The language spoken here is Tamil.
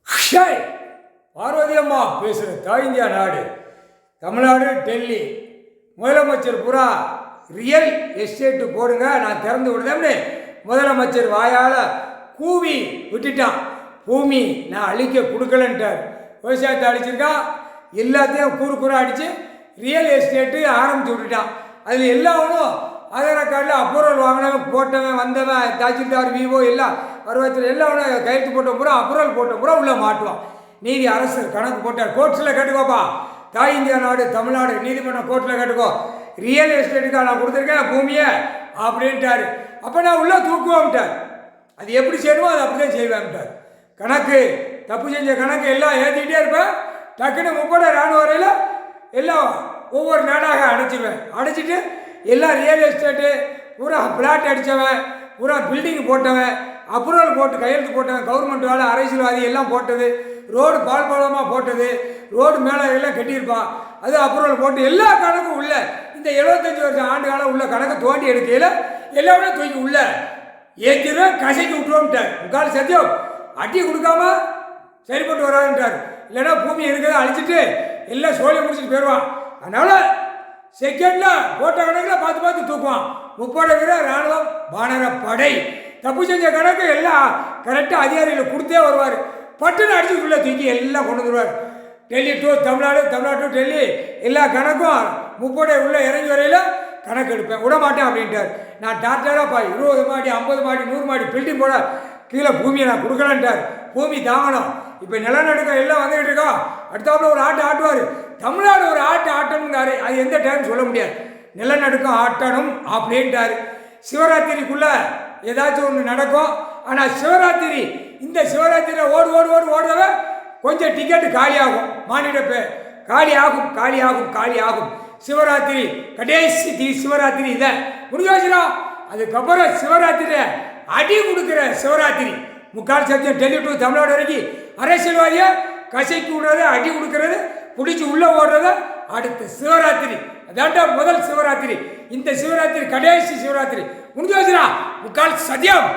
ஷாய் பார்வதி அம்மா பேசுகிற தாய் இந்தியா நாடு தமிழ்நாடு டெல்லி முதலமைச்சர் பூரா ரியல் எஸ்டேட்டு போடுங்க நான் திறந்து விடுதேன்னு முதலமைச்சர் வாயால் கூவி விட்டுட்டான். பூமி நான் அழிக்க கொடுக்கலன்ட்டார். விவசாயத்தை அழிச்சிருக்கா, எல்லாத்தையும் கூறு அடித்து ரியல் எஸ்டேட்டு ஆரம்பித்து விட்டுட்டான். அதில் எல்லாவனும் ஆதார் கார்டில் அப்ரூவல் வாங்கினவன் போட்டவன் வந்தவன் தாசில்தார் விவோ எல்லாம் பருவத்தில் எல்லாவனும் கையெழுத்து போட்ட பூரா அப்ரூவல் போட்ட பூரா உள்ளே மாட்டுவான். நீதி அரசர் கணக்கு போட்டார். கோர்ட்ஸில் கேட்டுக்கோப்பா, தாய் இந்தியா நாடு தமிழ்நாடு நீதிமன்றம் கோர்ட்டில் கேட்டுக்கோ, ரியல் எஸ்டேட்டுக்காக நான் கொடுத்துருக்கேன் பூமியை அப்படின்ட்டார். அப்போ நான் உள்ளே தூக்குவோம்ட்டார். அது எப்படி செய்யணுமோ அது அப்படி தான் செய்வேன்ட்டார். கணக்கு தப்பு செஞ்ச கணக்கு எல்லாம் ஏற்றிக்கிட்டே இருப்பேன். டக்குன்னு 30 ராணுவ வரையில் எல்லாம் ஒவ்வொரு நாடாக அடைச்சிட்டு எல்லாம் ரியல் எஸ்டேட்டு பூரா பிளாட் அடித்தவன், பூரா பில்டிங் போட்டவன், அப்ரூவல் போட்டு கையெழுத்து போட்டவன், கவர்மெண்ட் வேலை அரசியல்வாதி எல்லாம் போட்டது, ரோடு பாலமாக போட்டது, ரோடு மேலே எல்லாம் கட்டியிருப்பான், அது அப்ரூவல் போட்டு எல்லா கணக்கும் உள்ள இந்த 75 வருஷம் ஆண்டு காலம் உள்ள கணக்கை தோண்டி எடுக்கையில் எல்லாமே தூக்கி உள்ள ஏற்றிடுவேன், கசைக்கு விட்டுருவோம்ட்டார். முக்கால் சத்தியம் அட்டி கொடுக்காம சரிப்பட்டு வராதுன்ட்டார். இல்லைன்னா பூமி இருக்கிறத அழிச்சிட்டு எல்லாம் சோழியை முடிச்சுட்டு போயிடுவான். அதனால் செகண்டில் போட்ட கணக்கில் பார்த்து தூக்குவான். 30 வீரர் இராணுவம் வானர படை தப்பு செஞ்ச கணக்கு எல்லாம் கரெக்டாக அதிகாரிகள் கொடுத்தே வருவார். பட்டுன்னு அடிச்சுக்குள்ளே தூக்கி எல்லாம் கொண்டு வந்துடுவார். டெல்லி டு தமிழ்நாடு, தமிழ்நாடு டு டெல்லி எல்லா கணக்கும் 30 உள்ளே இறங்கி வரையில் கணக்கு எடுப்பேன், விட மாட்டேன் அப்படின்ட்டார். நான் டாக்டராக 20 மாடி 50 மாடி 100 மாடி பில்டிங் போட கீழே பூமியை நான் கொடுக்கலன்ட்டார். பூமி தாங்கணும். இப்போ நிலநடுக்கம் எல்லாம் வந்துக்கிட்டு இருக்கோம். அடுத்தாப்புல ஒரு ஆட்டுவார். தமிழ்நாடு ஒரு ஆட்டணுங்காரு. அது எந்த டைம் சொல்ல முடியாது. நிலநடுக்கம் ஆட்டணும் அப்படின்ட்டார். சிவராத்திரிக்குள்ளே ஏதாச்சும் ஒன்று நடக்கும். ஆனால் சிவராத்திரி இந்த சிவராத்திரியில் ஓடுறவ கொஞ்சம் டிக்கெட்டு காலியாகும். மானிட காலியாகும். சிவராத்திரி கடைசி சிவராத்திரி இதை முடிஞ்சுனா அதுக்கப்புறம் சிவராத்திரி அடி கொடுக்குற சிவராத்திரி. முக்கால் சத்தியம் டெல்லி டு தமிழ்நாடு வரைக்கும் அரசியல்வாதியை கசைக்கு விடுறது, அடி கொடுக்கறது, பிடிச்சி உள்ளே ஓடுறது அடுத்த சிவராத்திரி. அதாண்டா முதல் சிவராத்திரி. இந்த சிவராத்திரி கடைசி சிவராத்திரி முடிஞ்சு முக்கால் சத்தியம்.